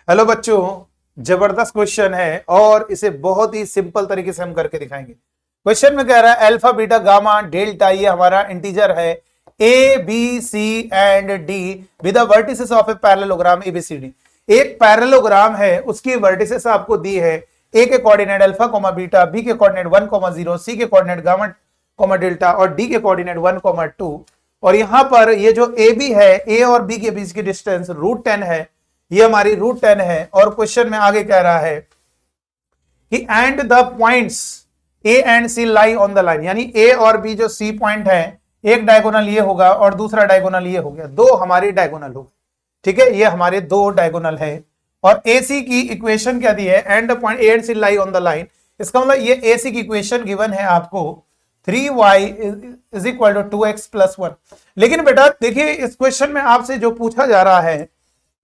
Hello बच्चों, जबरदस्त question है और इसे बहुत ही सिंपल तरीके से हम करके दिखाएंगे। क्वेश्चन में कह रहा है अल्फा बीटा गामा डेल्टा, ये हमारा इंटीजर है A B C and D with vertices of a parallelogram A B C D. एक पैरेललोग्राम है, उसकी वर्टिसेस आपको दी है। ए के coordinate alpha comma beta, B के कोऑर्डिनेट 1,0, सी के कोऑर्डिनेट गामा कोमा डेल्टा और डी के कोऑर्डिनेट 1,2। और यहां पर ये जो ए बी है, ए और बी के बीच की डिस्टेंस √10 है, ये हमारी √10 है। और क्वेश्चन में आगे कह रहा है कि and the points A and C lie on the line, यानी ए और बी जो सी पॉइंट है, एक डायगोनल ये होगा और दूसरा डायगोनल ये हो गया, दो हमारी डायगोनल हो गए। ठीक है, ये हमारे दो डायगोनल है। और ए सी की इक्वेशन क्या दी है, and the point A and C lie on the line. इसका मतलब ये ए सी की इक्वेशन गिवन है आपको 3y is equal to 2x + 1। लेकिन बेटा देखिए, इस क्वेश्चन में आपसे जो पूछा जा रहा है,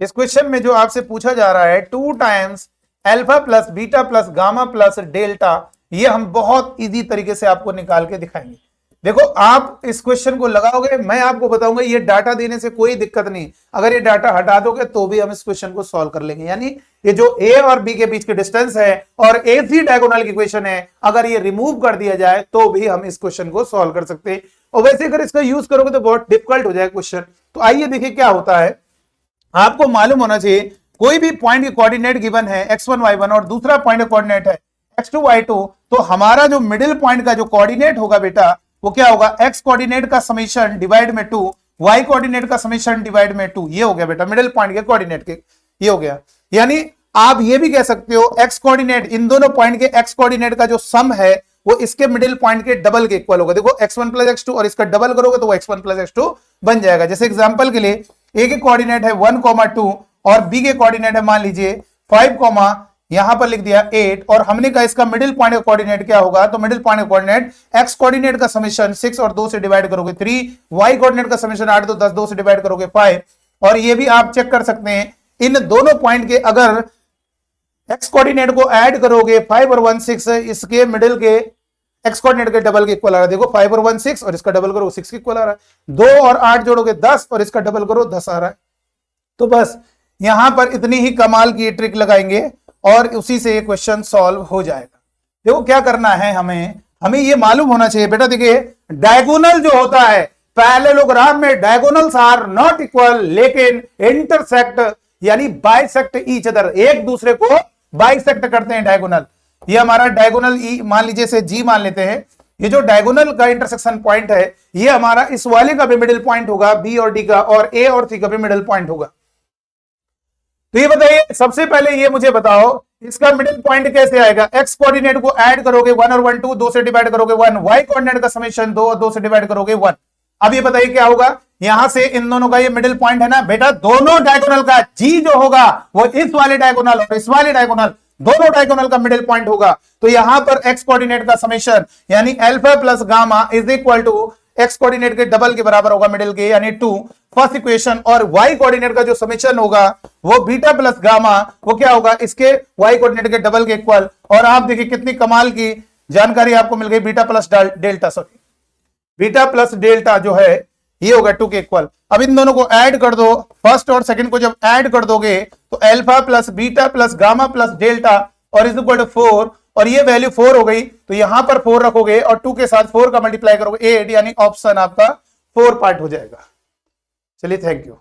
इस क्वेश्चन में जो आपसे पूछा जा रहा है 2 times alpha plus beta plus gamma plus delta, ये हम बहुत इजी तरीके से आपको निकाल के दिखाएंगे। देखो, आप इस क्वेश्चन को लगाओगे, मैं आपको बताऊंगा, ये डाटा देने से कोई दिक्कत नहीं। अगर ये डाटा हटा दोगे तो भी हम इस क्वेश्चन को सॉल्व कर लेंगे। यानी ये जो ए और बी के बीच के डिस्टेंस है और ए सी डायगोनल की इक्वेशन है, अगर ये रिमूव कर दिया जाए तो भी हम इस क्वेश्चन को सॉल्व कर सकते हैं। और वैसे अगर इसका यूज करोगे तो बहुत डिफिकल्ट हो जाए क्वेश्चन। तो आइए देखिए क्या होता है। आपको मालूम होना चाहिए, कोई भी पॉइंट की कोऑर्डिनेट गिवन है x1 y1 और दूसरा पॉइंट का कोऑर्डिनेट है x2 y2, तो हमारा जो मिडिल पॉइंट का जो कोऑर्डिनेट होगा बेटा, वो क्या होगा, x कोऑर्डिनेट का समेशन डिवाइड में 2, y कोऑर्डिनेट का समेशन डिवाइड में 2। ये हो गया बेटा मिडिल पॉइंट के कोऑर्डिनेट के, ये हो गया। यानी आप ये भी कह सकते हो x कोऑर्डिनेट, इन दोनों पॉइंट के x कोऑर्डिनेट का जो सम है वो इसके मिडिल पॉइंट के डबल के इक्वल होगा। देखो x1 + x2 और इसका डबल करोगे तो वो x1 + x2 बन जाएगा। जैसे एग्जांपल के लिए ए के कोऑर्डिनेट है 1,2 और बी के कोऑर्डिनेट है मान लीजिए 5, यहां पर लिख दिया 8, और हमने कहा इसका मिडिल पॉइंट का कोऑर्डिनेट क्या होगा, तो मिडिल पॉइंट का कोऑर्डिनेट x कोऑर्डिनेट का समेशन 6 और 2 से डिवाइड करोगे 3, y कोऑर्डिनेट का समेशन 8 तो 10, 2 से डिवाइड करोगे 5। और ये भी आप चेक कर सकते हैं, इन दोनों पॉइंट के अगर x कोऑर्डिनेट को ऐड करोगे 5 और 1 6, इसके मिडिल के x कोऑर्डिनेट के डबल के इक्वल आ रहा है। देखो 5 और 1 6 और इसका डबल करो 6 के इक्वल आ रहा है। 2 और 8 जोड़ोगे 10 और इसका डबल करो 10 आ रहा है। तो बस यहां पर इतनी ही कमाल की ट्रिक लगाएंगे और उसी से ये क्वेश्चन सॉल्व हो जाएगा। देखो क्या करना है, हमें ये मालूम होना चाहिए बेटा। देखिए, डायगोनल जो होता है पैरेललोग्राम में, डायगोनल्स आर नॉट इक्वल लेकिन इंटरसेक्ट यानी बाइसेक्ट ईच अदर, एक दूसरे को बाइसेक्ट करते हैं डायगोनल। ये हमारा डायगोनल ई मान लीजिए से जी मान लेते हैं। ये जो डायगोनल का इंटरसेक्शन पॉइंट है, ये हमारा इस वाले का भी मिडिल पॉइंट होगा, बी और डी का, और ए और सी का भी मिडिल पॉइंट होगा। तो ये बताइए, सबसे पहले ये मुझे बताओ इसका मिडिल पॉइंट कैसे आएगा। x कोऑर्डिनेट को ऐड करोगे 1 और 1 2, 2 से डिवाइड करोगे 1, y कोऑर्डिनेट का समेशन 2 और 2 से डिवाइड करोगे 1। अब ये बताइए क्या होगा, यहां से इन दोनों का ये मिडिल पॉइंट है ना बेटा, दोनों डायगोनल का जी जो होगा वो इस वाले डायगोनल और इस वाले डायगोनल, दोनों डायगोनल का मिडिल पॉइंट होगा। तो यहां पर x कोऑर्डिनेट का समेशन यानी alpha plus gamma is equal to x coordinate के डबल के बराबर होगा मिडिल के, यानी 2 फर्स्ट इक्वेशन। और y कोऑर्डिनेट का जो समेशन होगा वो बीटा प्लस गामा, वो क्या होगा, इसके y कोऑर्डिनेट के डबल के इक्वल। और आप देखिए कितनी कमाल की जानकारी आपको मिल गई, beta plus delta, sorry beta plus delta जो है ये होगा 2 के इक्वल। अब इन दोनों को ऐड कर दो, फर्स्ट और सेकंड को जब ऐड कर दोगे तो alpha plus beta plus gamma plus delta और इज इक्वल टू 4, और ये वैल्यू 4 हो गई। तो यहां पर 4 रखोगे और 2 के साथ 4 का मल्टीप्लाई करोगे 8, यानी ऑप्शन आपका 4 पार्ट हो जाएगा। चलिए, थैंक यू।